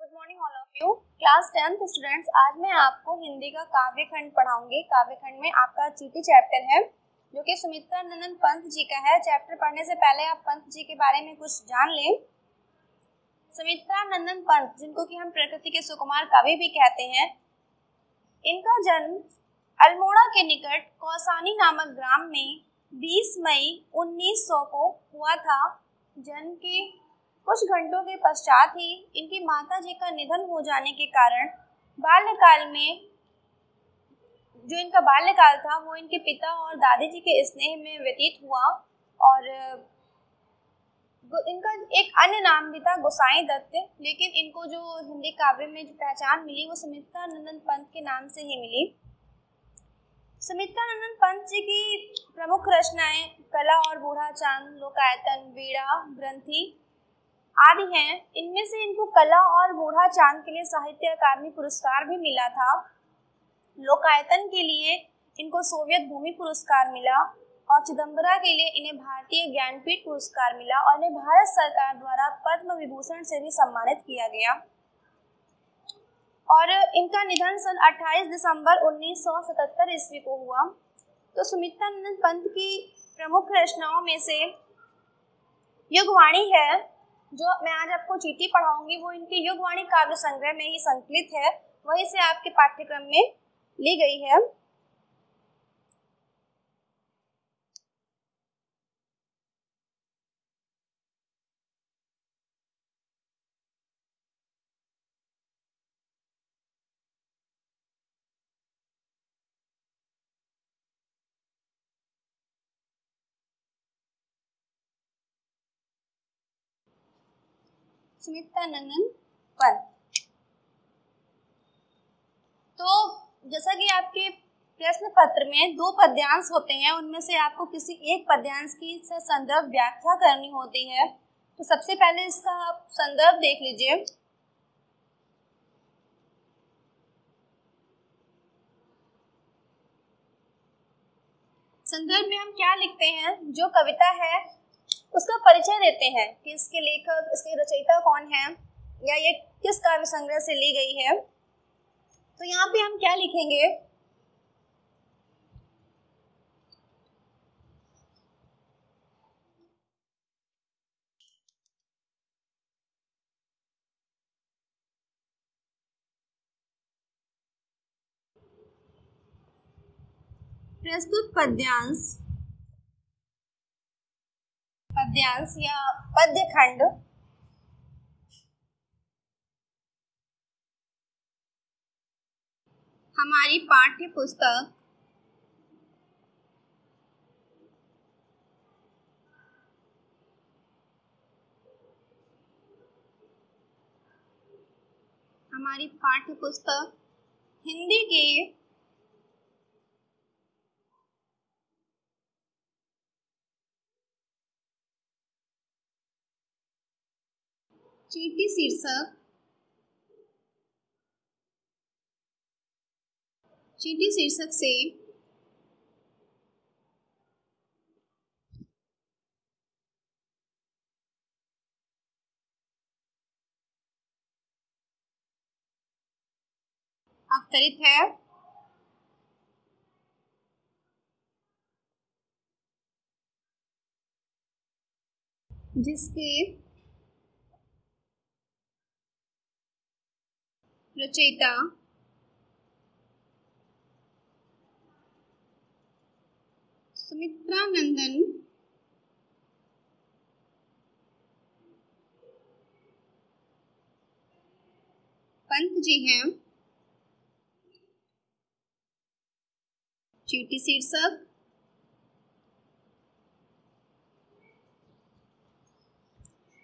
Good morning all of you. Class 10th students, आज मैं आपको हिंदी का काव्य खंड पढ़ाऊंगी। काव्य खंड में आपका चीटी चैप्टर है जो कि सुमित्रा नंदन पंत जी का है। चैप्टर पढ़ने से पहले आप पंत जी के बारे में कुछ जान लें। सुमित्रा नंदन पंत, जिनको कि हम प्रकृति के सुकुमार कवि भी कहते हैं, इनका जन्म अल्मोड़ा के निकट कौसानी नामक ग्राम में 20 मई 1900 को हुआ था। जन्म के कुछ घंटों के पश्चात ही इनकी माता जी का निधन हो जाने के कारण बाल्यकाल में जो इनका बाल्यकाल था वो इनके पिता और दादी जी के स्नेह में व्यतीत हुआ। और इनका एक अन्य नाम भी था गोसाई दत्त, लेकिन इनको जो हिंदी काव्य में जो पहचान मिली वो सुमित्रा नंदन पंत के नाम से ही मिली। सुमित्रा नंदन पंत जी की प्रमुख रचनाएं कला और बूढ़ा चांद, लोकायतन, वीणा, ग्रंथि आदि हैं। इनमें से इनको कला और बूढ़ा चांद के लिए साहित्य अकादमी पुरस्कार भी मिला था। लोकायतन के लिए इनको सोवियत भूमि पुरस्कार मिला और चिदम्बरा के लिए इन्हें भारतीय ज्ञानपीठ पुरस्कार मिला और इन्हें भारत सरकार द्वारा पद्म विभूषण से भी सम्मानित किया गया। और इनका निधन सन 28 दिसंबर 1977 ईस्वी को हुआ। तो सुमित्रा नंदन पंत की प्रमुख रचनाओं में से युगवाणी है, जो मैं आज आपको चीटी पढ़ाऊंगी, वो इनके युगवाणी काव्य संग्रह में ही संकलित है, वहीं से आपके पाठ्यक्रम में ली गई है। सुमित्रा नंदन पंत। तो जैसा कि आपके प्रश्न पत्र में 2 पद्यांश होते हैं, उनमें से आपको किसी एक पद्यांश की संदर्भ व्याख्या करनी होती है। तो सबसे पहले इसका आप संदर्भ देख लीजिए। संदर्भ में हम क्या लिखते हैं, जो कविता है उसका परिचय देते हैं कि इसके लेखक, इसके रचयिता कौन है या ये किस काव्य संग्रह से ली गई है। तो यहाँ पे हम क्या लिखेंगे, प्रस्तुत पद्यांश या पद्य खंड हमारी पाठ्य पुस्तक हिंदी के चीटी शीर्षक से अवतरित है। जिसके रचयिता सुमित्रा नंदन पंत जी हैं। चीटी शीर्षक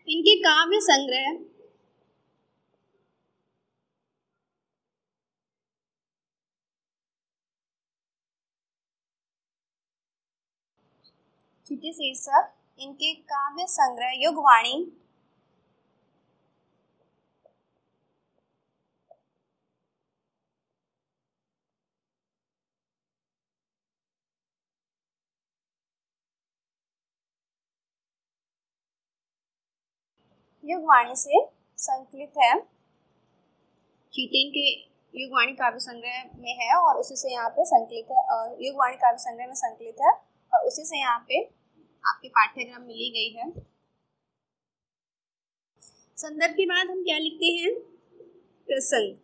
इनके काव्य संग्रह युगवाणी से संकलित है। चीटी के युगवाणी काव्य संग्रह में है और उसी से यहाँ पे संकलित है, और युगवाणी काव्य संग्रह में संकलित है और उसी से यहाँ पे आपके पाठ्यक्रम में ली गई है। संदर्भ के बाद हम क्या लिखते हैं? प्रसंग।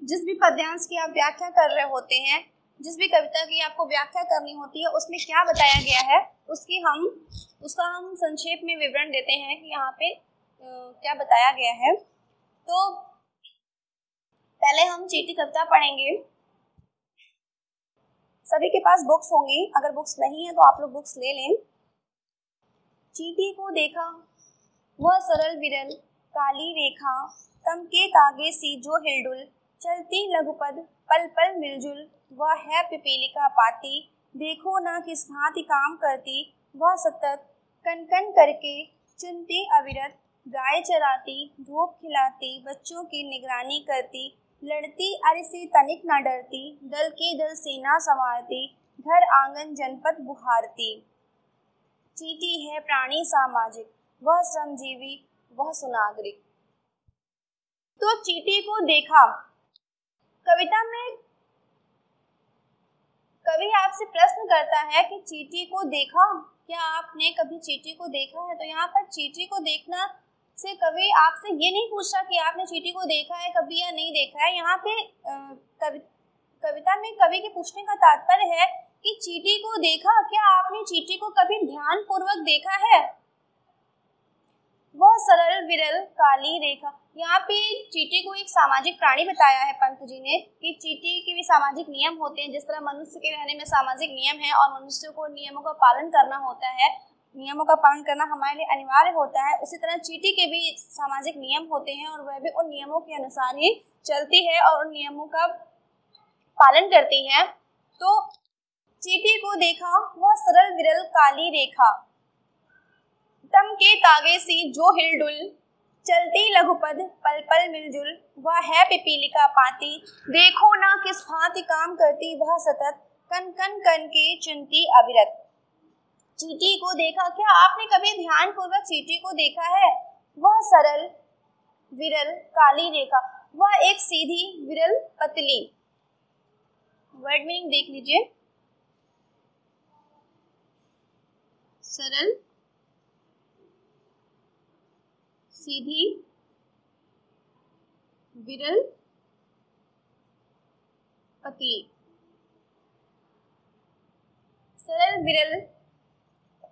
जिस भी पद्यांश की आप व्याख्या कर रहे होते हैं, जिस भी कविता की आपको व्याख्या करनी होती है, उसमें क्या बताया गया है उसका हम संक्षेप में विवरण देते हैं कि यहाँ पे क्या बताया गया है। तो पहले हम चीटी कविता पढ़ेंगे। सभी के पास बुक्स होंगी, अगर बुक्स नहीं है तो आप लोग बुक्स ले लें। चीटी को देखा वह सरल विरल काली रेखा, तम के तागे सी जो हिलडुल, चलती लघुपद पल पल मिलजुल, वह है पिपीलिका पाती, देखो न किस भांति काम करती, वह सतत कन कन करके चुनती अविरत, गाय चराती धूप खिलाती बच्चों की निगरानी करती, लड़ती अरि से तनिक न डरती, दल के दल सेना संवारती, घर आंगन जनपद बुहारती। चीटी है प्राणी सामाजिक, वह श्रमजीवी वह सुनागरिक। तो चीटी को देखा, कविता में कवि आपसे प्रश्न करता है कि चीटी को देखा, क्या आपने कभी चीटी को देखा है? तो यहाँ पर चीटी को देखना से कवि आपसे ये नहीं पूछ रहा कि आपने चीटी को देखा है कभी या नहीं देखा है। यहाँ पे कविता में कवि के पूछने का तात्पर्य है कि चीटी को देखा, क्या आपने चीटी को कभी ध्यान पूर्वक देखा है? वह सरल विरल काली रेखा, यहाँ पे चीटी को एक सामाजिक प्राणी बताया है पंत जी ने कि चीटी के भी सामाजिक नियम होते हैं। जिस तरह मनुष्य के रहने में सामाजिक नियम है और मनुष्य को नियमों का पालन करना होता है, नियमों का पालन करना हमारे लिए अनिवार्य होता है, उसी तरह चीटी के भी सामाजिक नियम होते हैं और वह भी उन नियमों के अनुसार ही चलती है और उन नियमों का पालन करती है। तो चीटी को देखा वह सरल विरल काली रेखा, तम के तागे सी जो हिलडुल, चलती लघुपद पल पल मिलजुल, वह है पिपीलिका पाती, देखो ना किस भांति काम करती, वह सतत कन कन कन के चुनती अविरत। चीटी को देखा, क्या आपने कभी ध्यान पूर्वक चीटी को देखा है? वह सरल विरल काली रेखा, वह एक सीधी विरल पतली। वर्ड मीनिंग देख लीजिए, सरल सीधी विरल पतली। सरल विरल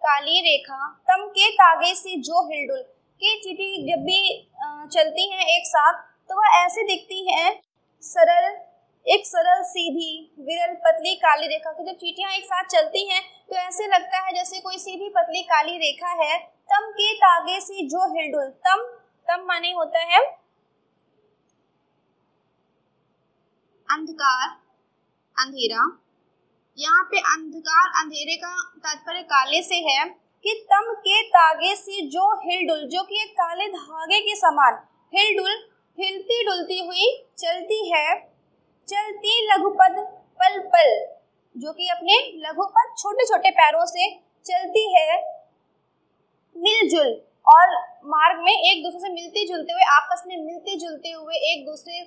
काली रेखा, तम के तागे से जो हिलडुल, के चीटी जब भी चलती हैं एक साथ तो वह ऐसे दिखती हैं, एक सरल सीधी विरल पतली काली रेखा की। जब चीटियां एक साथ चलती हैं तो ऐसे लगता है जैसे कोई सीधी पतली काली रेखा है। तम के तागे से जो हिलडुल, तम माने होता है अंधकार अंधेरा, यहाँ पे अंधकार अंधेरे का तात्पर्य काले से है कि तम के तागे से जो हिलडुल, जो कि एक काले धागे के समान, हिलडुल हिलती डुलती हुई चलती है, चलती लघुपद पल पल, जो कि अपने लघुपद छोटे छोटे पैरों से चलती है, मिलजुल और मार्ग में एक दूसरे से मिलते जुलते हुए, आपस में मिलते जुलते हुए एक दूसरे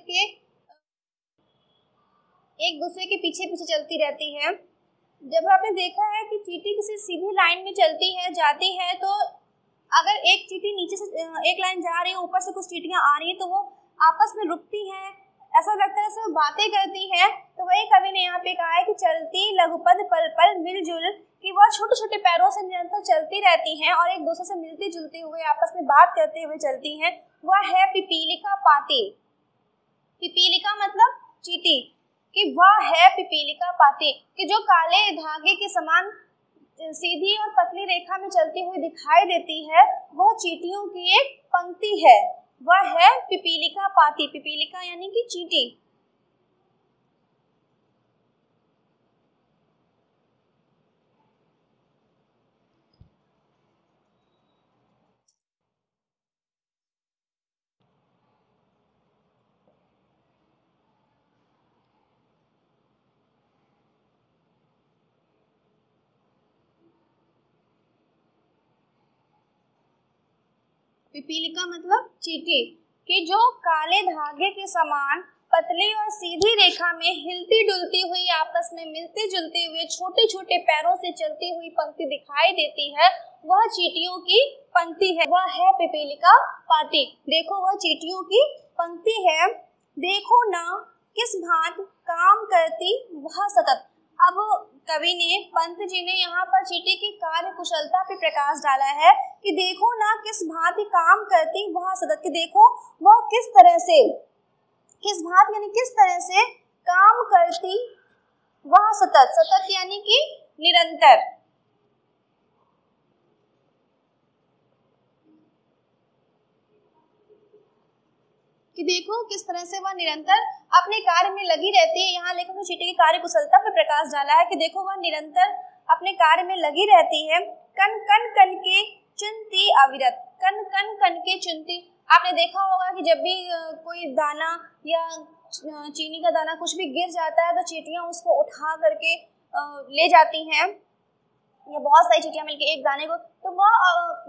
के पीछे पीछे चलती रहती है। जब आपने देखा है कि चीटी किसी सीधी लाइन में चलती है जाती है, तो अगर एक चीटी नीचे से एक लाइन जा रही है, ऊपर से कुछ चीटियां आ रही है, तो वो आपस में रुकती हैं, ऐसा लगता है जैसे वो बातें करती हैं। तो वही कवि ने यहाँ पे कहा है कि चलती लघुपद पल पल मिलजुल, कि वह छोटे छोटे पैरों से निरंतर चलती रहती हैं और एक दूसरे से मिलते जुलते हुए आपस में बात करते हुए चलती हैं। वह है पिपीलिका पाती, पिपीलिका मतलब चीटी, कि वह है पिपीलिका पाती, कि जो काले धागे के समान सीधी और पतली रेखा में चलती हुई दिखाई देती है, वह चीटियों की एक पंक्ति है। वह है पिपीलिका पाती, पिपीलिका यानी कि चीटी। पिपीलिका मतलब चीटी, कि जो काले धागे के समान पतली और सीधी रेखा में हिलती डुलती हुई आपस में मिलते जुलते हुए छोटे छोटे पैरों से चलती हुई पंक्ति दिखाई देती है, वह चींटियों की पंक्ति है, वह है पिपीलिका पाती। देखो वह चींटियों की पंक्ति है। देखो ना किस भांति काम करती वह सतत। अब कवि ने, पंत जी ने यहाँ पर चींटी की कार्य कुशलता पे प्रकाश डाला है कि देखो ना किस भांति काम करती वह सतत, कि देखो वह किस तरह से, किस भांति यानी किस तरह से काम करती वह सतत, सतत यानी कि निरंतर। कि देखो किस तरह से वह निरंतर अपने कार्य में लगी रहती है। यहाँ लेखक ने चींटी की कार्य कुशलता पर प्रकाश डाला है कि देखो वह निरंतर अपने कार्य में लगी रहती है। कन कन कन के चुनती अविरत, कन कन कन के चुनती। आपने देखा होगा कि जब भी कोई दाना या चीनी का दाना कुछ भी गिर जाता है तो चींटियां उसको उठा करके ले जाती हैं, या बहुत सारी चींटियां मिलकर एक दाने को। तो वह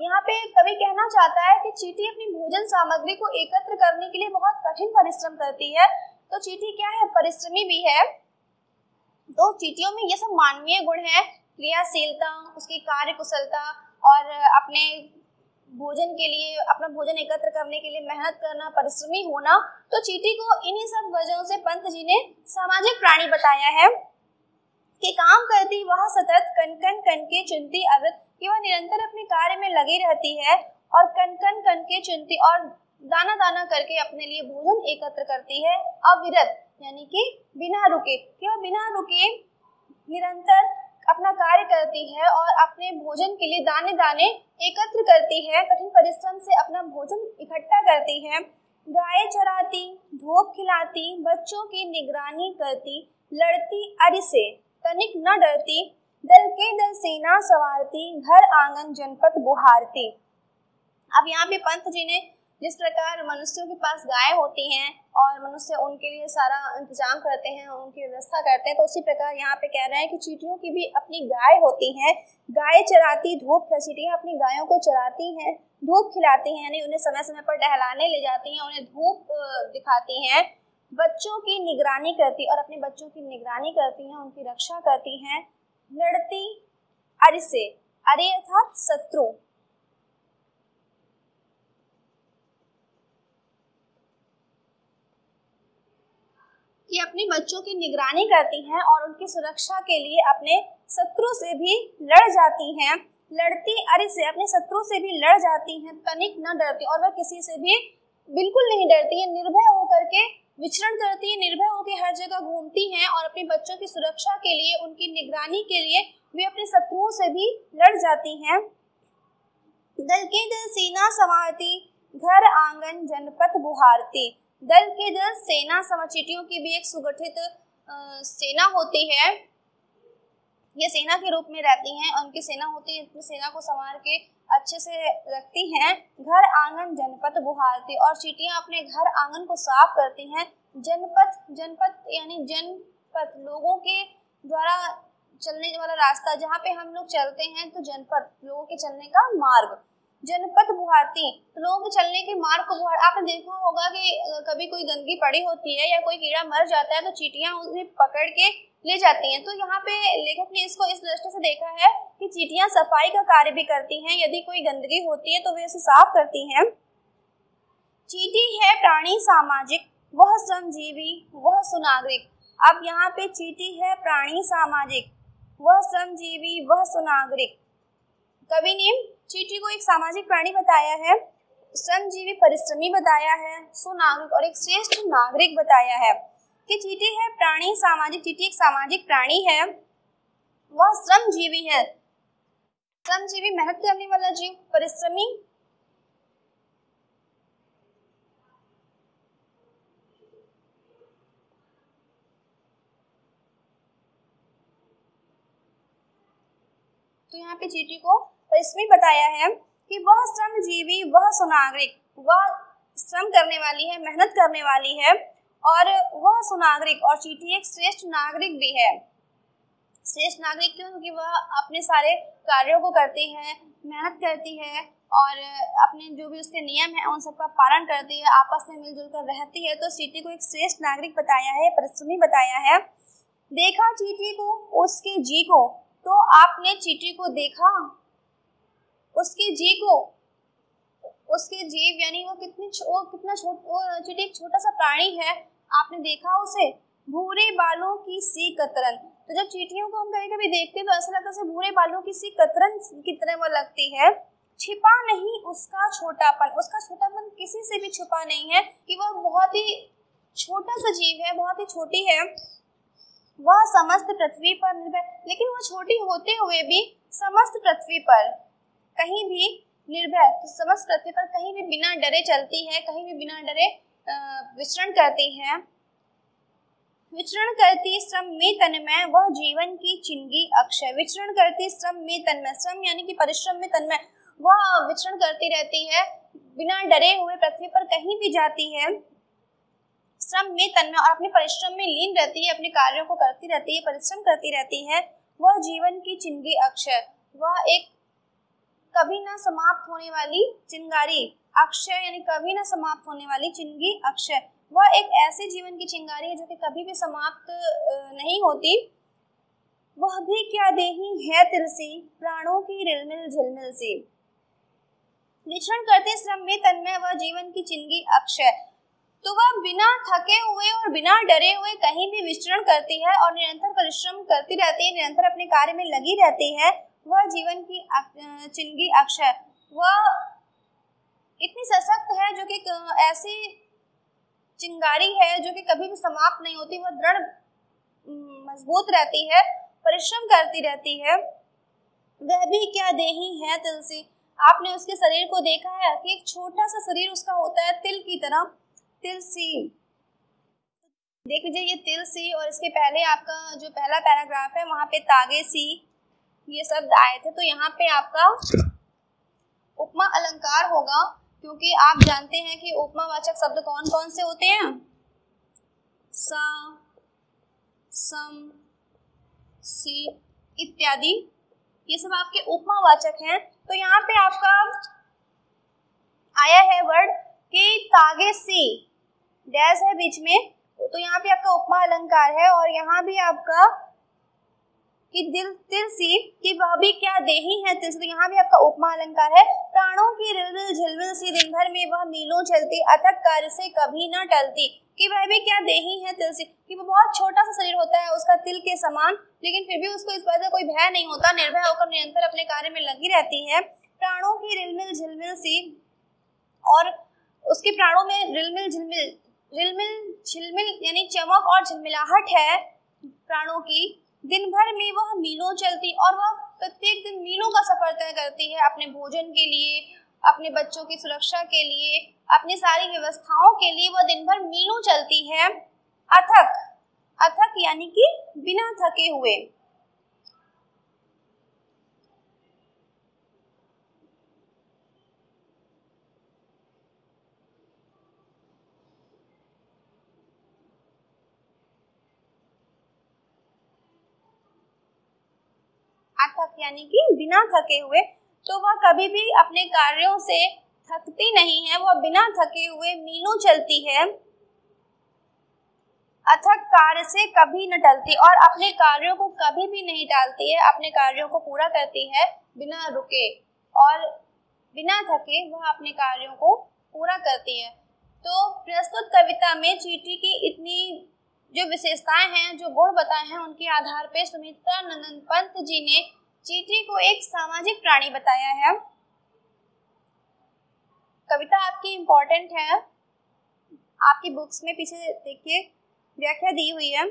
यहाँ पे कवि कहना चाहता है कि चींटी अपनी भोजन सामग्री को एकत्र करने के लिए बहुत कठिन परिश्रम करती है। तो चींटी क्या है, परिश्रमी भी है। तो चींटियों में ये सब मानवीय गुण है, क्रियाशीलता, उसकी कार्य कुशलता और अपने भोजन के लिए, अपना भोजन एकत्र करने के लिए मेहनत करना, परिश्रमी होना। तो चींटी को इन्हीं सब वजहों से पंत जी ने सामाजिक प्राणी बताया है कि काम करती वह सतत कन कन कन के चुनती अविरत, कि वह निरंतर अपने कार्य में लगी रहती है और कन कन कन के चुनती और दाना दाना करके अपने लिए भोजन एकत्र करती है। अविरत यानी कि बिना रुके, कि वह बिना रुके निरंतर अपना कार्य करती है और अपने भोजन के लिए दाने दाने एकत्र करती है, कठिन परिश्रम से अपना भोजन इकट्ठा करती है। गाय चराती, धूप खिलाती, बच्चों की निगरानी करती, लड़ती अरि से तनिक न डरती, दल के दल सेना संवारती, घर आंगन जनपद बुहारती। अब यहाँ पे पंत जी ने जिस प्रकार मनुष्यों के पास गाय होती हैं और मनुष्य उनके लिए सारा इंतजाम करते हैं, उनकी व्यवस्था करते हैं, तो उसी प्रकार यहाँ पे कह रहे हैं कि चींटियों की भी अपनी गाय होती हैं। गाय चराती, धूप, चींटियां अपनी गायों को चराती हैं, धूप खिलाती हैं, यानी उन्हें समय समय पर टहलाने ले जाती हैं, उन्हें धूप दिखाती हैं। बच्चों की निगरानी करती और अपने बच्चों की निगरानी करती हैं, उनकी रक्षा करती हैं। लड़ती अरि से, अरि अर्थात शत्रु, कि अपने बच्चों की निगरानी करती हैं और उनकी सुरक्षा के लिए अपने शत्रु से भी लड़ जाती हैं। लड़ती अरि से, अपने शत्रु से भी लड़ जाती हैं। तनिक न डरती, और वह किसी से भी बिल्कुल नहीं डरती है, निर्भय होकर के विचरण करती है, निर्भय होकर हर जगह घूमती हैं और अपने बच्चों की सुरक्षा के लिए, उनकी निगरानी के लिए वे अपने शत्रुओं से भी लड़ जाती हैं। दल के दल सेना संवारती, घर आंगन जनपद बुहारती। दल के दल सेना, चींटियों की भी एक सुगठित सेना होती है, ये सेना के रूप में रहती हैं, उनकी सेना होती है, अपनी सेना को संवार के अच्छे से रखती हैं। घर आंगन जनपद बुहारती, और चींटियां अपने घर आंगन को साफ करती हैं। जनपद, जनपद यानी जनपद, लोगों के द्वारा चलने वाला रास्ता, जहाँ पे हम लोग चलते हैं, तो जनपद लोगों के चलने का मार्ग। जनपद बुहारती, लोगों के चलने के मार्ग को बुहार। आपने देखा होगा कि कभी कोई गंदगी पड़ी होती है या कोई कीड़ा मर जाता है तो चींटियां उसे पकड़ के ले जाती हैं। तो यहाँ पे लेखक ने इसको इस दृष्टि से देखा है कि चींटियां सफाई का कार्य भी करती हैं, यदि कोई गंदगी होती है तो वे उसे साफ करती हैं। चींटी है प्राणी सामाजिक, वह श्रमजीवी, वह सुनागरिक। अब यहाँ पे चींटी है प्राणी सामाजिक, वह श्रमजीवी, वह सुनागरिक। कवि ने चींटी को एक सामाजिक प्राणी बताया है, श्रमजीवी परिश्रमी बताया है, सुनागरिक और एक श्रेष्ठ नागरिक बताया है। कि चींटी है प्राणी सामाजिक, चींटी एक सामाजिक प्राणी है, वह श्रमजीवी है, श्रमजीवी मेहनत करने वाला जीव, परिश्रमी, तो यहाँ पे चींटी को परिश्रमी बताया है कि वह श्रमजीवी, वह सुनागरिक, वह श्रम करने वाली है, मेहनत करने वाली है और वह सुनागरिक। और चींटी एक श्रेष्ठ नागरिक भी है। श्रेष्ठ नागरिक क्यों? क्योंकि वह अपने सारे कार्यों को करती है, मेहनत करती है और अपने जो भी उसके नियम है उन सबका पालन करती है, आपस में मिलजुल कर रहती है, तो चींटी को एक श्रेष्ठ नागरिक बताया है, परिश्रमी बताया है। देखा चींटी को उसके जी को, तो आपने चींटी को देखा, उसके जी को, उसके जीव यानी वो चींटी एक छोटा सा प्राणी है, आपने देखा उसे। भूरे बालों की सी कतरन, तो जब चींटियों को हम कभी कभी देखते हैं तो ऐसा लगता है भूरे बालों की सी कतरन की तरह वो लगती है। छिपा नहीं उसका छोटापन, उसका छोटापन किसी से भी छुपा नहीं है कि वह बहुत ही छोटा सा जीव है, बहुत ही छोटी है। वह समस्त पृथ्वी पर निर्भर, लेकिन वह छोटी होते हुए भी समस्त पृथ्वी पर कहीं भी निर्भय, तो समस्त पृथ्वी पर कहीं भी बिना डरे चलती है, कहीं भी बिना डरे विचरण करती है। विचरण करती श्रम में तन्मय, वह जीवन की चिंगी अक्षय। विचरण करती श्रम में तन्मय, श्रम यानी कि परिश्रम में तन्मय, वह विचरण करती रहती है, बिना डरे हुए पृथ्वी पर कहीं भी जाती है। श्रम में तन्मय, और अपने परिश्रम में लीन रहती है, अपने कार्यों को करती रहती है, परिश्रम करती रहती है। वह जीवन की चिंगी अक्षय, वह एक कभी ना समाप्त होने वाली चिंगारी, अक्षय यानी कभी ना समाप्त होने वाली चिंगी अक्षय, वह एक ऐसी जीवन की चिंगारी है जो कि कभी भी समाप्त नहीं होती। वह भी क्या देही है तिलसी, प्राणों की रिलमिल झिलमिल सी। विचरण करते श्रम में तन्मय, वह जीवन की चिंगी अक्षय, तो वह बिना थके हुए और बिना डरे हुए कहीं भी विचरण करती है और निरंतर परिश्रम करती रहती है, निरंतर अपने कार्य में लगी रहती है। वह जीवन की चिंगी अक्षय, वह इतनी सशक्त है जो कि ऐसी चिंगारी है जो कि कभी भी समाप्त नहीं होती, वह दृढ़ मजबूत रहती है, परिश्रम करती रहती है। वह भी क्या देही है तुलसी, आपने उसके शरीर को देखा है कि एक छोटा सा शरीर उसका होता है तिल की तरह, तिल सी। देख लीजिए ये तिल सी, और इसके पहले आपका जो पहला पैराग्राफ है वहाँ पे तागे सी ये शब्द आए थे, तो यहाँ पे आपका उपमा अलंकार होगा, क्योंकि आप जानते हैं कि उपमावाचक शब्द कौन कौन से होते हैं, सा, सम, सी इत्यादि, ये सब आपके उपमावाचक हैं। तो यहाँ पे आपका आया है वर्ड कि तागे सी, डैश है बीच में, तो यहाँ पे आपका उपमा अलंकार है। और यहाँ भी आपका कि तिल सी कि वह भी क्या देही है तिल सी, यहाँ भी आपका उपमा अलंकार है। प्राणों की रिलमिल झिलमिल सी, दिन भर में वह मीलों चलती, अथक कार्य से कभी न टलती, कि वह भी क्या देही है तिल सी, कि वो बहुत छोटा सा शरीर होता है उसका तिल के समान, लेकिन फिर भी उसको इस बात का कोई भय नहीं होता, निर्भय होकर निरंतर अपने कार्य में लगी रहती है। प्राणों की रिलमिल झिलमिल सी, और उसके प्राणों में रिलमिल झिलमिल, रिलमिल झिलमिल यानी चमक और झिलमिलाहट है प्राणों की। दिन भर में वह मीलों चलती, और वह प्रत्येक दिन मीलों का सफर तय करती है अपने भोजन के लिए, अपने बच्चों की सुरक्षा के लिए, अपनी सारी व्यवस्थाओं के लिए वह दिन भर मीलों चलती है। अथक, अथक यानी कि बिना थके हुए। अथक यानी कि बिना थके हुए, तो वह कभी भी अपने कार्यों से थकती नहीं है, वह बिना थके हुए मीलों चलती है। अथक कार्य से कभी न टलती, और अपने कार्यों को कभी भी नहीं टालती है, अपने कार्यों को पूरा करती है बिना रुके और बिना थके वह अपने कार्यों को पूरा करती है। तो प्रस्तुत कविता में चींटी की इतनी जो विशेषताएं हैं, जो गुण बताए हैं, उनके आधार पे सुमित्रा नंदन पंत जी ने चींटी को एक सामाजिक प्राणी बताया है। कविता आपकी इम्पोर्टेंट है, आपकी बुक्स में पीछे देखिए व्याख्या दी हुई है।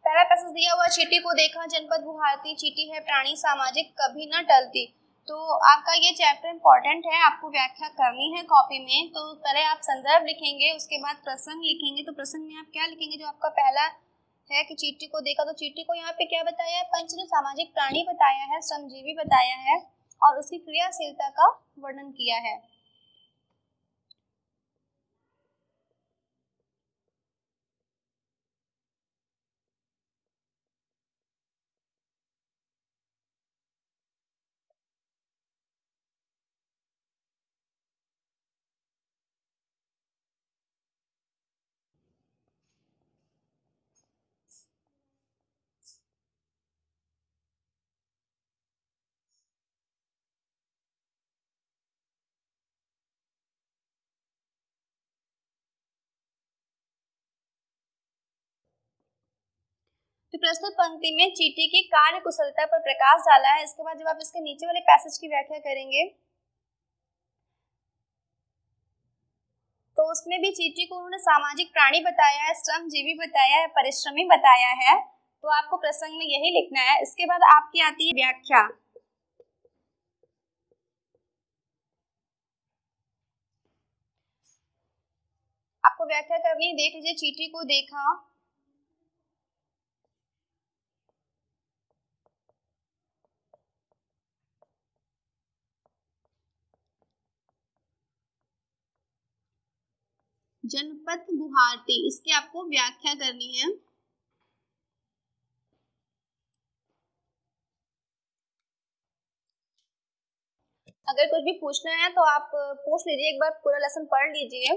पहला पैसेज दिया हुआ, चींटी को देखा जनपद बुहारती, चींटी है प्राणी सामाजिक कभी न टलती। तो आपका ये चैप्टर इम्पोर्टेंट है, आपको व्याख्या करनी है कॉपी में। तो पहले आप संदर्भ लिखेंगे, उसके बाद प्रसंग लिखेंगे। तो प्रसंग में आप क्या लिखेंगे, जो आपका पहला है कि चींटी को देखा, तो चींटी को यहाँ पे क्या बताया है, पंच ने सामाजिक प्राणी बताया है, श्रमजीवी बताया है, और उसकी क्रियाशीलता का वर्णन किया है। तो प्रस्तुत पंक्ति में चींटी की कार्य कुशलता पर प्रकाश डाला है। इसके बाद जब आप इसके नीचे वाले पैसेज की व्याख्या करेंगे तो उसमें भी चींटी को उन्होंने सामाजिक प्राणी बताया है, श्रमजीवी बताया है, परिश्रमी बताया है। तो आपको प्रसंग में यही लिखना है। इसके बाद आपकी आती है व्याख्या। आपको व्याख्या करनी है। देख लीजिए, चींटी को देखा, जनपथ बुहारती, इसकी आपको व्याख्या करनी है। अगर कुछ भी पूछना है तो आप पूछ लीजिए, एक बार पूरा लेसन पढ़ लीजिए।